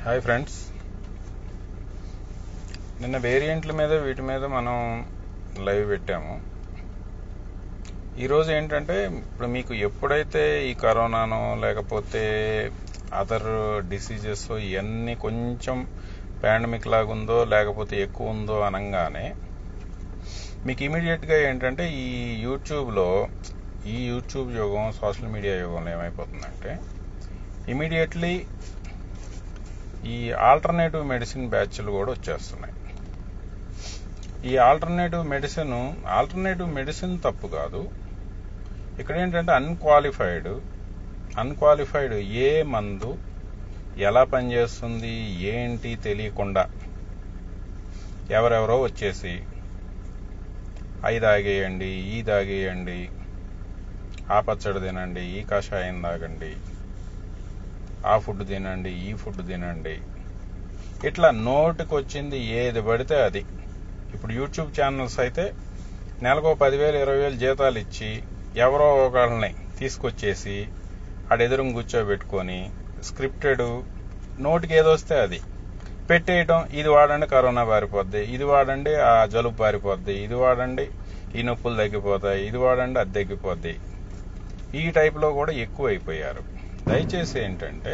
Hi friends, నిన్న వేరియంట్ల మీద వీటి మీద మనం లైవ్ పెట్టాము. ఈరోజు ఏంటంటే ఇప్పుడు మీకు ఎప్పుడైతే ఈ కరోనానో లేకపోతే అదర్ డిసీజెస్ ఇవన్నీ కొంచెం పాండమిక్ లాగా ఉందో లేకపోతే ఎక్కువ ఉందో అనగానే మీకు ఇమీడియట్గా ఏంటంటే ఈ యూట్యూబ్ యుగం, సోషల్ మీడియా యుగంలో ఏమైపోతుందంటే ఇమీడియట్లీ ఈ ఆల్టర్నేటివ్ మెడిసిన్ బ్యాచ్లు కూడా వచ్చేస్తున్నాయి. ఈ ఆల్టర్నేటివ్ మెడిసిన్ తప్పు కాదు. ఇక్కడ ఏంటంటే అన్క్వాలిఫైడ్ ఏ మందు ఎలా పనిచేస్తుంది ఏంటి తెలియకుండా ఎవరెవరో వచ్చేసి అవి తాగేయండి, ఈ తాగేయండి, ఆ పచ్చడి తినండి, ఈ కషాయం తాగండి, ఆ ఫుడ్ తినండి, ఈ ఫుడ్ తినండి, ఇట్లా నోటికి వచ్చింది ఏది పడితే అది. ఇప్పుడు యూట్యూబ్ ఛానల్స్ అయితే నెలకు 10,000 20,000 జీతాలు ఇచ్చి ఎవరో ఒకళ్ళని తీసుకొచ్చేసి ఆడెదురుగా కూర్చోబెట్టుకొని స్క్రిప్టెడ్ నోటికి ఏదొస్తే అది పెట్టేయటం. ఇది వాడండి కరోనా పారిపోద్ది, ఇది వాడండి ఆ జలుబు పారిపోద్ది, ఇది వాడండి ఈ నొప్పులు తగ్గిపోతాయి, ఇది వాడండి అది తగ్గిపోద్ది. ఈ టైప్లో కూడా ఎక్కువ అయిపోయారు. దయచేసి ఏంటంటే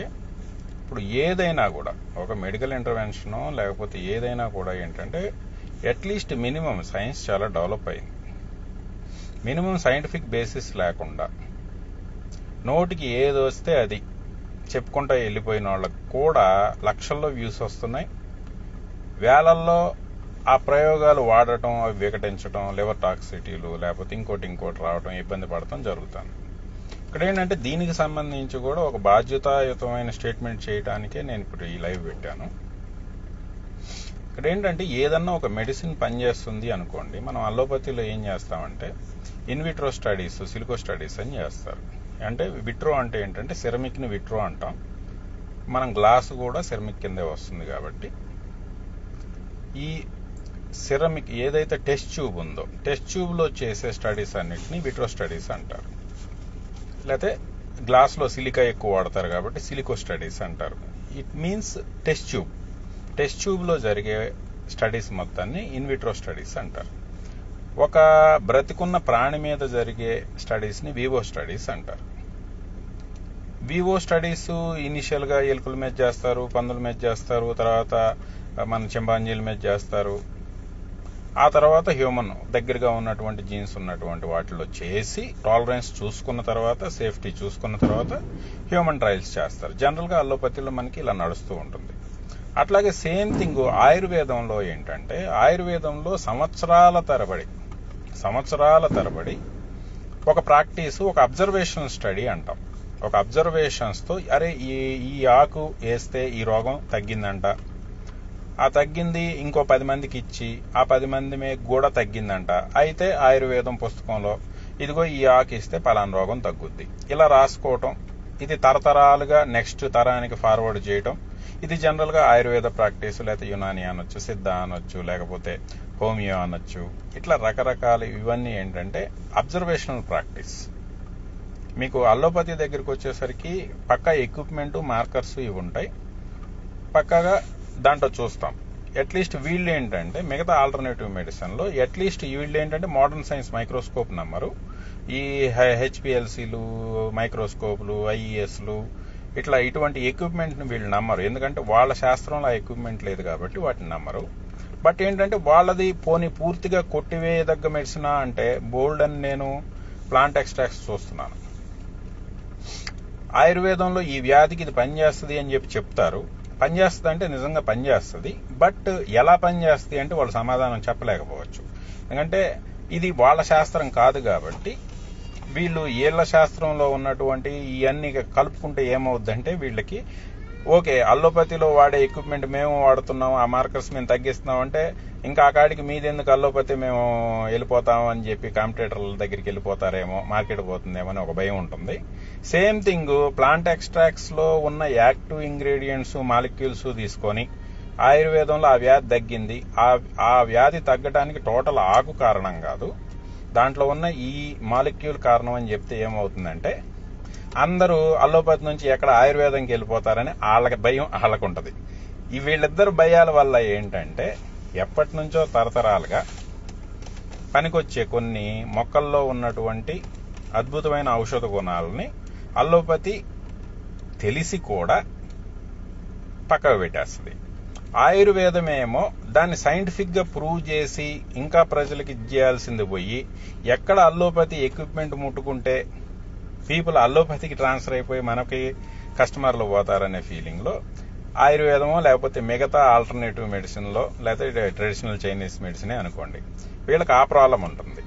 ఇప్పుడు ఏదైనా కూడా ఒక మెడికల్ ఇంటర్వెన్షనో లేకపోతే ఏదైనా కూడా ఏంటంటే అట్లీస్ట్ మినిమం సైన్స్ చాలా డెవలప్ అయింది. మినిమం సైంటిఫిక్ బేసిస్ లేకుండా నోటికి ఏది వస్తే అది చెప్పుకుంటా వెళ్ళిపోయిన వాళ్ళకి కూడా లక్షల్లో వ్యూస్ వస్తున్నాయి. వేలల్లో ఆ ప్రయోగాలు వాడటం, అవి వికటించడం, లివర్ టాక్సిటీలు లేకపోతే ఇంకోటి రావడం, ఇబ్బంది పడటం జరుగుతుంది. ఇక్కడ ఏంటంటే దీనికి సంబంధించి కూడా ఒక బాధ్యతాయుతమైన స్టేట్మెంట్ చేయడానికే నేను ఇప్పుడు ఈ లైవ్ పెట్టాను. ఇక్కడ ఏంటంటే ఏదన్నా ఒక మెడిసిన్ పనిచేస్తుంది అనుకోండి, మనం అల్లోపతిలో ఏం చేస్తామంటే ఇన్విట్రో స్టడీస్, సిలికో స్టడీస్ అని చేస్తారు. అంటే విట్రో అంటే ఏంటంటే సిరమిక్ని విట్రో అంటాం. మనం గ్లాసు కూడా సిరమిక్ కిందే వస్తుంది కాబట్టి ఈ సిరమిక్ ఏదైతే టెస్ట్ ట్యూబ్ ఉందో టెస్ట్ ట్యూబ్లో చేసే స్టడీస్ అన్నిటిని విట్రో స్టడీస్ అంటారు. లేకపోతే గ్లాస్లో సిలికా ఎక్కువ వాడతారు కాబట్టి సిలికో స్టడీస్ అంటారు. ఇట్ మీన్స్ టెస్ట్ ట్యూబ్లో జరిగే స్టడీస్ మొత్తాన్ని ఇన్విట్రో స్టడీస్ అంటారు. ఒక బ్రతికున్న ప్రాణి మీద జరిగే స్టడీస్ని వివో స్టడీస్ అంటారు. వివో స్టడీస్ ఇనిషియల్గా ఎలుకల మీద చేస్తారు, పందుల మీద చేస్తారు, తర్వాత మన చింపాంజీల మీద చేస్తారు. ఆ తర్వాత హ్యూమన్ దగ్గరగా ఉన్నటువంటి జీన్స్ ఉన్నటువంటి వాటిలో చేసి టాలరెన్స్ చూసుకున్న తర్వాత, సేఫ్టీ చూసుకున్న తర్వాత హ్యూమన్ ట్రయల్స్ చేస్తారు. జనరల్గా అల్లోపతిలో మనకి ఇలా నడుస్తూ ఉంటుంది. అట్లాగే సేమ్ థింగ్ ఆయుర్వేదంలో ఏంటంటే ఆయుర్వేదంలో సంవత్సరాల తరబడి ఒక ప్రాక్టీసు, ఒక అబ్జర్వేషన్ స్టడీ అంటాం. ఒక అబ్జర్వేషన్స్తో అరే ఈ ఆకు వేస్తే ఈ రోగం తగ్గిందంట, ఆ తగ్గింది ఇంకో 10 మందికి ఇచ్చి ఆ 10 మంది కూడా తగ్గిందంట, అయితే ఆయుర్వేదం పుస్తకంలో ఇదిగో ఈ ఆకు ఇస్తే పలానా రోగం తగ్గుద్ది, ఇలా రాసుకోవటం. ఇది తరతరాలుగా నెక్స్ట్ తరానికి ఫార్వర్డ్ చేయటం. ఇది జనరల్గా ఆయుర్వేద ప్రాక్టీస్, లేకపోతే యునాని అనొచ్చు, సిద్ధ అనొచ్చు, లేకపోతే హోమియో అనొచ్చు. ఇట్లా రకరకాల ఇవన్నీ ఏంటంటే అబ్జర్వేషనల్ ప్రాక్టీస్. మీకు అల్లోపతి దగ్గరికి వచ్చేసరికి పక్కా ఎక్విప్మెంట్, మార్కర్స్ ఇవి ఉంటాయి, పక్కాగా దాంట్లో చూస్తాం. అట్లీస్ట్ వీళ్ళు ఏంటంటే మిగతా ఆల్టర్నేటివ్ మెడిసిన్లో అట్లీస్ట్ వీళ్ళు ఏంటంటే మోడర్న్ సైన్స్ మైక్రోస్కోప్ నమ్మరు. ఈ హెచ్పిఎల్సీలు, మైక్రోస్కోప్లు, ఐఈఎస్లు ఇట్లా ఇటువంటి ఎక్విప్మెంట్ని వీళ్ళు నమ్మరు. ఎందుకంటే వాళ్ళ శాస్త్రంలో ఆ ఎక్విప్మెంట్ లేదు కాబట్టి వాటిని నమ్మరు. బట్ ఏంటంటే వాళ్ళది పూర్తిగా కొట్టివేయదగ్గ మెడిసినా అంటే బోల్డ్ అని నేను ప్లాంట్ ఎక్స్ట్రాక్ట్స్ చూస్తున్నాను. ఆయుర్వేదంలో ఈ వ్యాధికి ఇది పనిచేస్తుంది అని చెప్తారు. పనిచేస్తుంది అంటే నిజంగా పనిచేస్తుంది. బట్ ఎలా పనిచేస్తుంది అంటే వాళ్ళు సమాధానం చెప్పలేకపోవచ్చు. ఎందుకంటే ఇది వాళ్ళ శాస్త్రం కాదు కాబట్టి వీళ్ళు వీళ్ళ శాస్త్రంలో ఉన్నటువంటి ఇవన్నీ కలుపుకుంటే ఏమవుద్దంటే వీళ్ళకి ఓకే అల్లోపతిలో వాడే ఎక్విప్మెంట్ మేము వాడుతున్నాం, ఆ మార్కర్స్ మేము తగ్గిస్తున్నాం అంటే ఇంకా ఆ కాడికి మీదెందుకు అల్లోపతి మేము వెళ్ళిపోతాం అని చెప్పి కాంపిటేటర్ల దగ్గరికి వెళ్ళిపోతారేమో, మార్కెట్ పోతుందేమో అని ఒక భయం ఉంటుంది. సేమ్ థింగ్ ప్లాంట్ ఎక్స్ట్రాక్ట్స్లో ఉన్న యాక్టివ్ ఇంగ్రీడియంట్స్, మాలిక్యూల్స్ తీసుకొని ఆయుర్వేదంలో ఆ వ్యాధి తగ్గింది. ఆ వ్యాధి తగ్గడానికి టోటల్ ఆకు కారణం కాదు, దాంట్లో ఉన్న ఈ మాలిక్యూల్ కారణం అని చెప్తే ఏమవుతుందంటే అందరూ అల్లోపతి నుంచి ఎక్కడ ఆయుర్వేదంకి వెళ్ళిపోతారని వాళ్ళకి భయం వాళ్ళకుంటది. ఈ వీళ్ళిద్దరు భయాల వల్ల ఏంటంటే ఎప్పటి నుంచో తరతరాలుగా పనికొచ్చే కొన్ని మొక్కల్లో ఉన్నటువంటి అద్భుతమైన ఔషధ గుణాలని అల్లోపతి తెలిసి కూడా పక్కకు పెట్టేస్తుంది. ఆయుర్వేదమేమో దాన్ని సైంటిఫిక్ గా ప్రూవ్ చేసి ఇంకా ప్రజలకు ఇచ్చేయాల్సింది పోయి ఎక్కడ అల్లోపతి ఎక్విప్మెంట్ ముట్టుకుంటే పీపుల్ అల్లోపతికి ట్రాన్స్ఫర్ అయిపోయి మనకి కస్టమర్లు పోతారనే ఫీలింగ్ లో ఆయుర్వేదమో లేకపోతే మిగతా ఆల్టర్నేటివ్ మెడిసిన్ లో లేకపోతే ట్రెడిషనల్ చైనీస్ మెడిసినే అనుకోండి, వీళ్ళకి ఆ ప్రాబ్లం ఉంటుంది.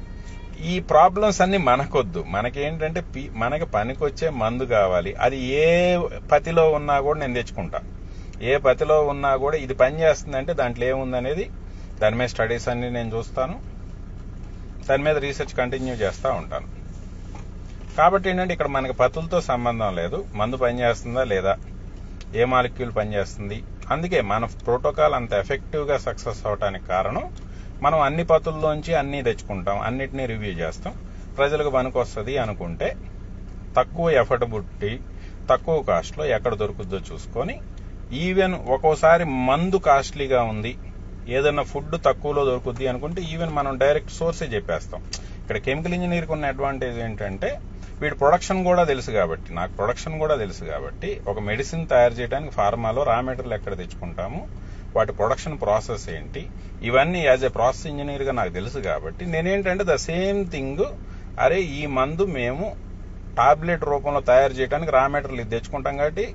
ఈ ప్రాబ్లమ్స్ అన్ని మనకొద్దు. మనకేంటంటే మనకి పనికొచ్చే మందు కావాలి. అది ఏ పతిలో ఉన్నా కూడా నేను తెచ్చుకుంటా. ఏ పతిలో ఉన్నా కూడా ఇది పని చేస్తుందంటే దాంట్లో ఏముందనేది దాని మీద స్టడీస్ అన్ని నేను చూస్తాను, దాని మీద రీసెర్చ్ కంటిన్యూ చేస్తూ ఉంటాను. కాబట్టి ఏంటంటే ఇక్కడ మనకి పతులతో సంబంధం లేదు, మందు పనిచేస్తుందా లేదా, ఏ మాలిక్యూల్ పనిచేస్తుంది. అందుకే మన ప్రోటోకాల్ అంత ఎఫెక్టివ్ గా సక్సెస్ అవడానికి కారణం మనం అన్ని పతుల్లోంచి అన్ని తెచ్చుకుంటాం, అన్నిటినీ రివ్యూ చేస్తాం. ప్రజలకు పనికొస్తుంది అనుకుంటే తక్కువ ఎఫర్టబిలిటీ, తక్కువ కాస్ట్ లో ఎక్కడ దొరుకుద్దో చూసుకొని, ఈవెన్ ఒక్కోసారి మందు కాస్ట్లీగా ఉంది, ఏదైనా ఫుడ్ తక్కువలో దొరుకుద్ది అనుకుంటే ఈవెన్ మనం డైరెక్ట్ సోర్సే చెప్పేస్తాం. ఇక్కడ కెమికల్ ఇంజనీర్కి ఉన్న అడ్వాంటేజ్ ఏంటంటే వీడి ప్రొడక్షన్ కూడా తెలుసు కాబట్టి, నాకు ప్రొడక్షన్ కూడా తెలుసు కాబట్టి, ఒక మెడిసిన్ తయారు చేయడానికి ఫార్మాలో రా మెటీరియల్ ఎక్కడ తెచ్చుకుంటాము, వాటి ప్రొడక్షన్ ప్రాసెస్ ఏంటి, ఇవన్నీ యాజ్ ఏ ప్రాసెస్ ఇంజనీర్ గా నాకు తెలుసు కాబట్టి నేనేంటంటే ద సేమ్ థింగ్, అరే ఈ మందు మేము టాబ్లెట్ రూపంలో తయారు చేయడానికి రా మెటీరియల్ ఇది తెచ్చుకుంటాం కాబట్టి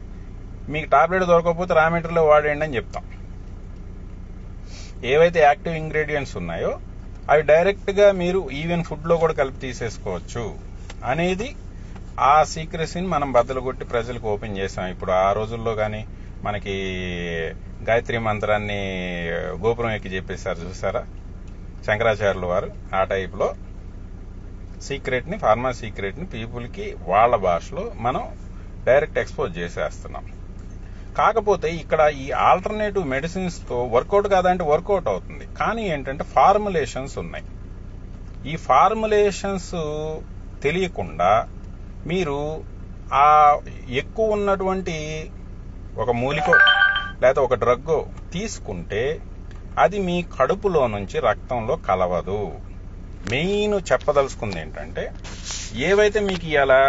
మీకు టాబ్లెట్ దొరకకపోతే రా మెటీరియల్ వాడేయండి అని చెప్తాం. ఏవైతే యాక్టివ్ ఇంగ్రీడియంట్స్ ఉన్నాయో అవి డైరెక్ట్ గా మీరు ఈవెన్ ఫుడ్ లో కూడా కలిపి తీసేసుకోవచ్చు అనేది ఆ సీక్రెసీని మనం బద్దలు కొట్టి ప్రజలకు ఓపెన్ చేసాం. ఇప్పుడు ఆ రోజుల్లో గాని మనకి గాయత్రి మంత్రాన్ని గోపురం ఎక్కి చెప్పేశారు చూసారా శంకరాచార్యుల వారు, ఆ టైప్ లో సీక్రెట్ ని, ఫార్మా సీక్రెట్ ని పీపుల్ కి వాళ్ళ భాషలో మనం డైరెక్ట్ ఎక్స్పోజ్ చేసేస్తున్నాం. కాకపోతే ఇక్కడ ఈ ఆల్టర్నేటివ్ మెడిసిన్స్ తో వర్కౌట్ కాదంటే వర్కౌట్ అవుతుంది, కానీ ఏంటంటే ఫార్ములేషన్స్ ఉన్నాయి. ఈ ఫార్ములేషన్స్ తెలియకుండా మీరు ఆ ఎక్కువ ఉన్నటువంటి ఒక మూలికో లేదా ఒక డ్రగ్గో తీసుకుంటే అది మీ కడుపులో నుంచి రక్తంలో కలవదు. మెయిన్ చెప్పదలుచుకుంది ఏంటంటే, ఏవైతే మీకు ఇలా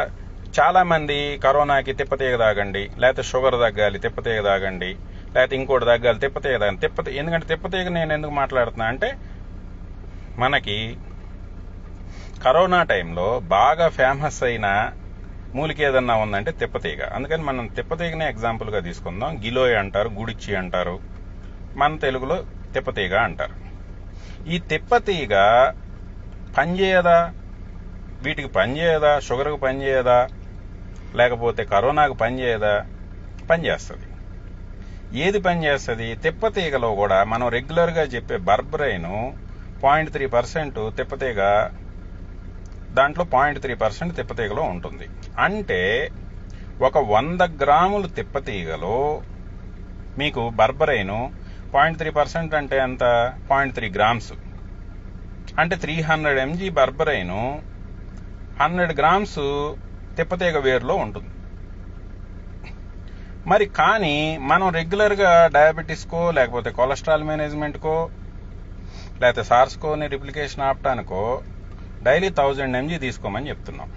చాలా మంది కరోనాకి తిప్పతీగ తాగండి, లేకపోతే షుగర్ తగ్గాలి తిప్పతీగ తాగండి, లేకపోతే ఇంకోటి తగ్గాలి తిప్పతీగ తాగండి. ఎందుకంటే తిప్పతీగ నేను ఎందుకు మాట్లాడుతున్నా అంటే, మనకి కరోనా టైంలో బాగా ఫేమస్ అయిన మూలిక ఏదన్నా ఉందంటే తిప్పతీగ. అందుకని మనం తిప్పతీగనే ఎగ్జాంపుల్ గా తీసుకుందాం. గిలోయ్ అంటారు, గుడిచి అంటారు, మన తెలుగులో తిప్పతీగ అంటారు. ఈ తిప్పతీగ పనిచేయదా? వీటికి పనిచేయదా? షుగర్కి పనిచేయదా? లేకపోతే కరోనాకు పనిచేయదా? పనిచేస్తుంది. ఏది పనిచేస్తుంది? తిప్పతీగలో కూడా మనం రెగ్యులర్ గా చెప్పే బర్బరైన్ 0.3% తిప్పతీగ, దాంట్లో 0.3% తిప్పతీగలో ఉంటుంది. అంటే ఒక 100 గ్రాములు తిప్పతీగలో మీకు బర్బరైన్ 0.3% అంటే ఎంత? 0.3 గ్రామ్స్. అంటే 300 mg బర్బరైన్ 100 గ్రామ్స్ తిప్పతీగ వేరులో ఉంటుంది. మరి కానీ మనం రెగ్యులర్ గా డయాబెటీస్ కో, లేకపోతే కొలెస్ట్రాల్ మేనేజ్మెంట్ కో, లేకపోతే సార్స్ కోని రిప్లికేషన్ ఆపటానికో డైలీ 1000 mg తీసుకోమని చెప్తున్నాం.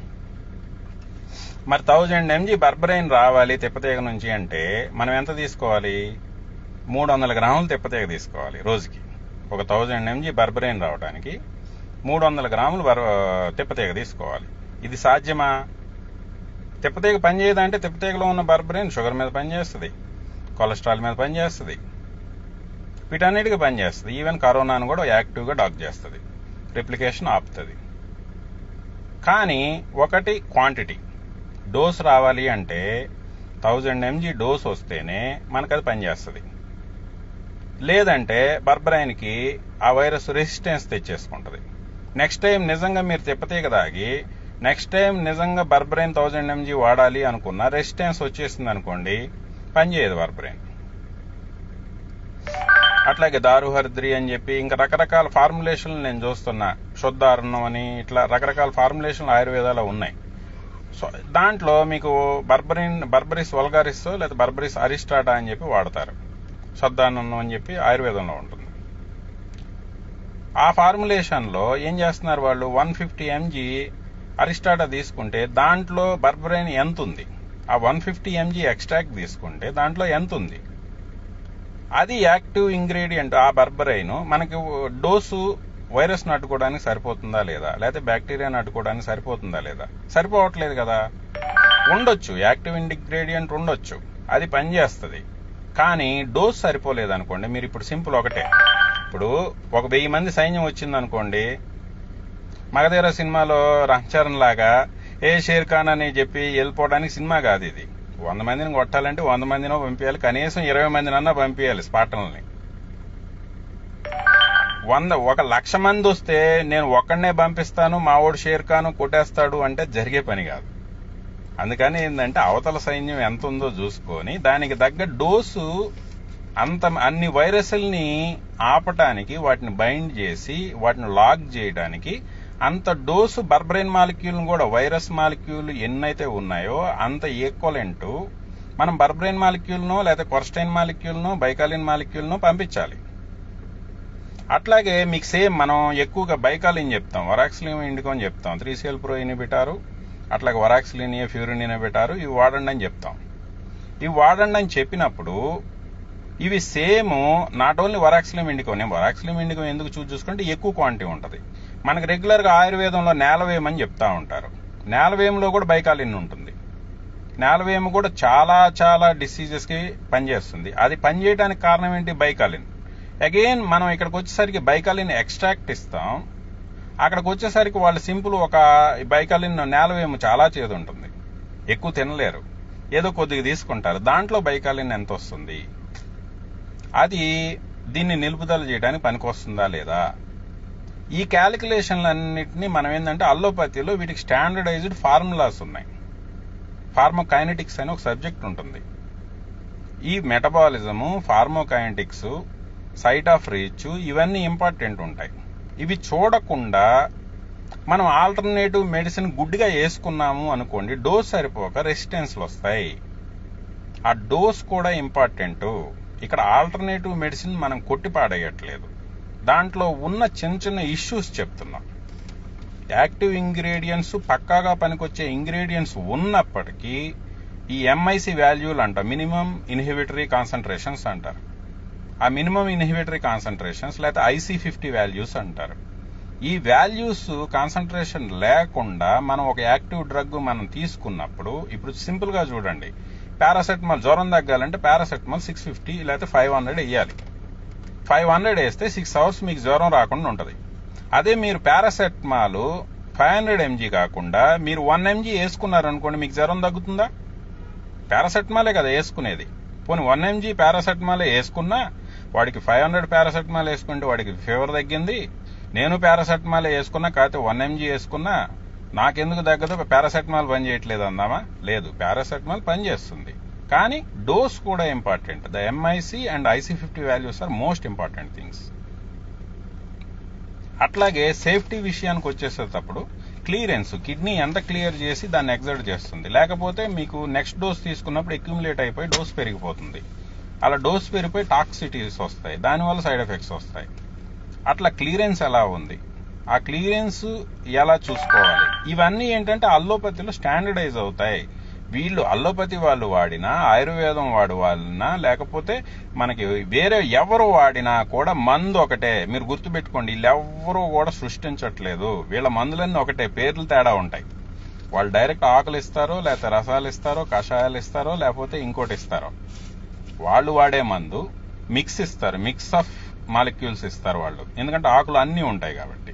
మరి 1000 mg బర్బరైన్ రావాలి తిప్పతీగ నుంచి అంటే మనం ఎంత తీసుకోవాలి? 300 గ్రాములు తిప్పతీగ తీసుకోవాలి రోజుకి. ఒక 1000 mg బర్బరైన్ రావడానికి 300 గ్రాములు తిప్పతీగ తీసుకోవాలి. ఇది సాధ్యమా? తిప్పతీగ పనిచేయదంటే తిప్పతీగలో ఉన్న బర్బరైన్ షుగర్ మీద పనిచేస్తుంది, కొలెస్ట్రాల్ మీద పనిచేస్తుంది, వీటన్నిటికీ పనిచేస్తుంది. ఈవెన్ కరోనాను కూడా యాక్టివ్ గా డాక్ చేస్తుంది, రిప్లికేషన్ ఆపుతుంది. కానీ ఒకటి క్వాంటిటీ, డోస్ రావాలి అంటే 1000 mg డోస్ వస్తేనే మనకు అది పనిచేస్తుంది. లేదంటే బర్బరైన్ కి ఆ వైరస్ రెసిస్టెన్స్ తెచ్చేసుకుంటది. నెక్స్ట్ టైం నిజంగా మీరు తిప్పతీగ తాగి నెక్స్ట్ టైం నిజంగా బర్బరైన్ 1000 mg వాడాలి అనుకున్న రెసిస్టెన్స్ వచ్చేసింది అనుకోండి, పనిచేయదు బర్బరైన్. అట్లాగే దారుహరిద్రి అని చెప్పి ఇంకా రకరకాల ఫార్ములేషన్లు నేను చూస్తున్నా, శుద్ధారణం అని, ఇట్లా రకరకాల ఫార్ములేషన్లు ఆయుర్వేదాలో ఉన్నాయి. సో దాంట్లో మీకు బర్బరిస్ వల్గారిస్ లేదా బర్బరిస్ అరిస్టాటా అని చెప్పి వాడతారు. సద్దానందం అని చెప్పి ఆయుర్వేదంలో ఉంటుంది. ఆ ఫార్ములేషన్లో ఏం చేస్తున్నారు వాళ్ళు, 150 mg అరిస్టాటా తీసుకుంటే దాంట్లో బర్బరైన్ ఎంత ఉంది, ఆ 150 mg ఎక్స్ట్రాక్ట్ తీసుకుంటే దాంట్లో ఎంత ఉంది, అది యాక్టివ్ ఇంగ్రీడియంట్. ఆ బర్బరైన్ మనకి డోసు వైరస్ అడ్డుకోవడానికి సరిపోతుందా లేదా, లేకపోతే బ్యాక్టీరియాని అడ్డుకోవడానికి సరిపోతుందా లేదా, సరిపోవట్లేదు కదా. ఉండొచ్చు, యాక్టివ్ ఇంగ్రీడియంట్ ఉండొచ్చు, అది పనిచేస్తుంది. కానీ డోస్ సరిపోలేదు అనుకోండి. మీరు ఇప్పుడు సింపుల్ ఒకటే, ఇప్పుడు ఒక 1000 మంది సైన్యం వచ్చింది అనుకోండి, మగధీర సినిమాలో రామ్చరణ్ లాగా ఏ షేర్ ఖాన్ అని చెప్పి వెళ్ళిపోవడానికి సినిమా కాదు ఇది. 100 మందిని కొట్టాలంటే 100 మందినో పంపించాలి, కనీసం 20 మందినన్నా పంపించాలి స్పాటల్ని. 1,00,000 మంది వస్తే నేను ఒక్కడనే పంపిస్తాను, మా ఓడు షేర్ ఖాన్ కొట్టేస్తాడు అంటే జరిగే పని కాదు. అందుకని ఏంటంటే అవతల సైన్యం ఎంత ఉందో చూసుకొని దానికి తగ్గ డోసు, అన్ని వైరస్ల్ని ఆపటానికి, వాటిని బైండ్ చేసి వాటిని లాక్ చేయడానికి అంత డోసు బర్బరైన్ మాలిక్యూల్ని కూడా, వైరస్ మాలిక్యూల్ ఎన్నైతే ఉన్నాయో అంత ఈక్వలెంట్ మనం బర్బరైన్ మాలిక్యూల్నో లేదా కొర్స్టైన్ మాలిక్యూల్నో బైకాలిన్ మాలిక్యూల్నో పంపించాలి. అట్లాగే మీకు సేమ్ మనం ఎక్కువగా బైకాలిన్ చెప్తాం, వరాక్సిలిన్ ఇండికో అని చెప్తాం, 3CL ప్రో ఇనిబిటారు, అట్లాగే వరాక్సిలినియా ఫ్యూరిన్ ఇనిబిటారు, ఇవి వాడండి అని చెప్తాం. ఇవి వాడండి అని చెప్పినప్పుడు ఇవి సేమ్ నాట్ ఓన్లీ వరాక్సిలిన్ ఇండికో. నేను వరాక్సిలిన్ ఇండికో ఎందుకు చూసుకుంటే ఎక్కువ క్వాంటిటీ ఉంటుంది. మనకు రెగ్యులర్గా ఆయుర్వేదంలో నేలవేమ్ అని చెప్తా ఉంటారు. నేలవేమ్లో కూడా బైకాలిన్ ఉంటుంది. నేలవేమ్ కూడా చాలా చాలా డిసీజెస్కి పనిచేస్తుంది. అది పనిచేయడానికి కారణం ఏంటి, బైకాలిన్. అగైన్ మనం ఇక్కడికి వచ్చేసరికి బైకాలిన్ ఎక్స్ట్రాక్ట్ ఇస్తాం. అక్కడికి వచ్చేసరికి వాళ్ళు సింపుల్ ఒక బైకాలిన్ నేలవేము చాలా చేదు ఉంటుంది, ఎక్కువ తినలేరు, ఏదో కొద్దిగా తీసుకుంటారు. దాంట్లో బైకాలిన్ ఎంత వస్తుంది, అది దీన్ని నిలుపుదల చేయడానికి పనికొస్తుందా లేదా, ఈ క్యాలిక్యులేషన్లన్నింటినీ మనం ఏంటంటే అల్లోపతిలో వీటికి స్టాండర్డైజ్డ్ ఫార్ములాస్ ఉన్నాయి. ఫార్మోకైనెటిక్స్ అని ఒక సబ్జెక్ట్ ఉంటుంది. ఈ మెటబాలిజము, ఫార్మోకైనెటిక్స్, సైట్ ఆఫ్ రీచ్, ఇవన్నీ ఇంపార్టెంట్ ఉంటాయి. ఇవి చూడకుండా మనం ఆల్టర్నేటివ్ మెడిసిన్ గుడ్డిగా వేసుకున్నాము అనుకోండి, డోస్ సరిపోక రెసిస్టెన్స్లు వస్తాయి. ఆ డోస్ కూడా ఇంపార్టెంట్. ఇక్కడ ఆల్టర్నేటివ్ మెడిసిన్ మనం కొట్టిపాడేయట్లేదు, దాంట్లో ఉన్న చిన్న చిన్న ఇష్యూస్ చెప్తున్నాం. యాక్టివ్ ఇంగ్రీడియంట్స్, పక్కాగా పనికొచ్చే ఇంగ్రీడియంట్స్ ఉన్నప్పటికీ ఈ MIC వాల్యూలు అంట, మినిమం ఇన్హిబిటరీ కాన్సన్ట్రేషన్స్ అంటారు. ఆ మినిమం ఇన్హిబిటరీ కాన్సన్ట్రేషన్స్ లేదా IC50 వాల్యూస్ అంటారు. ఈ వాల్యూస్ కాన్సన్ట్రేషన్ లేకుండా మనం ఒక యాక్టివ్ డ్రగ్ మనం తీసుకున్నప్పుడు, ఇప్పుడు సింపుల్ గా చూడండి, పారాసెటమాల్ జ్వరం తగ్గాలంటే పారాసెటమాల్ 650 లేకపోతే 500 వేయాలి. 500 వేస్తే 6 hours మీకు జ్వరం రాకుండా ఉంటుంది. అదే మీరు పారాసెటమాల్ 500 mg కాకుండా మీరు 1 mg వేసుకున్నారనుకోండి, మీకు జ్వరం తగ్గుతుందా? పారాసెటమాలే కదా వేసుకునేది. పోనీ 1 mg పారాసెటమాలే వేసుకున్నా, వాడికి 500 పారాసెటమాల్ వేసుకుంటే వాడికి ఫీవర్ తగ్గింది. నేను పారాసెటమాలే వేసుకున్నా, కాకపోతే 1 mg వేసుకున్నా, నాకెందుకు తగ్గదు, పారాసెటమాల్ పని చేయట్లేదు అందామా? లేదు, పారాసెటమాల్ పనిచేస్తుంది. కానీ డోస్ కూడా important. The MIC and IC50 values are most important things. అట్లాగే సేఫ్టీ విషయానికి వచ్చేసేటప్పుడు క్లియరెన్స్, కిడ్నీ ఎంత క్లియర్ చేసి దాన్ని ఎగ్జర్ట్ చేస్తుంది. లేకపోతే మీకు నెక్స్ట్ డోస్ తీసుకున్నప్పుడు అక్యుములేట్ అయిపోయి డోస్ పెరిగిపోతుంది. అలా డోస్ పెరిగిపోయి టాక్సిటీస్ వస్తాయి, దానివల్ల సైడ్ ఎఫెక్ట్స్ వస్తాయి. అట్లా క్లియరెన్స్ ఎలా ఉంది, ఆ క్లియరెన్స్ ఎలా చూసుకోవాలి, ఇవన్నీ ఏంటంటే అల్లోపతిలో స్టాండర్డైజ్ అవుతాయి. వీళ్ళు అల్లోపతి వాళ్ళు వాడినా, ఆయుర్వేదం వాడినా, లేకపోతే మనకి వేరే ఎవరు వాడినా కూడా మందు ఒకటే. మీరు గుర్తుపెట్టుకోండి, వీళ్ళెవ్వరూ కూడా సృష్టించట్లేదు. వీళ్ళ మందులన్నీ ఒకటే, పేర్లు తేడా ఉంటాయి. వాళ్ళు డైరెక్ట్ ఆకులు ఇస్తారో, లేకపోతే రసాలు ఇస్తారో, కషాయాలు ఇస్తారో, లేకపోతే ఇంకోటి ఇస్తారో. వాళ్ళు వాడే మందు మిక్స్ ఇస్తారు, మిక్స్ ఆఫ్ మాలిక్యూల్స్ ఇస్తారు వాళ్ళు, ఎందుకంటే ఆకులు అన్నీ ఉంటాయి కాబట్టి.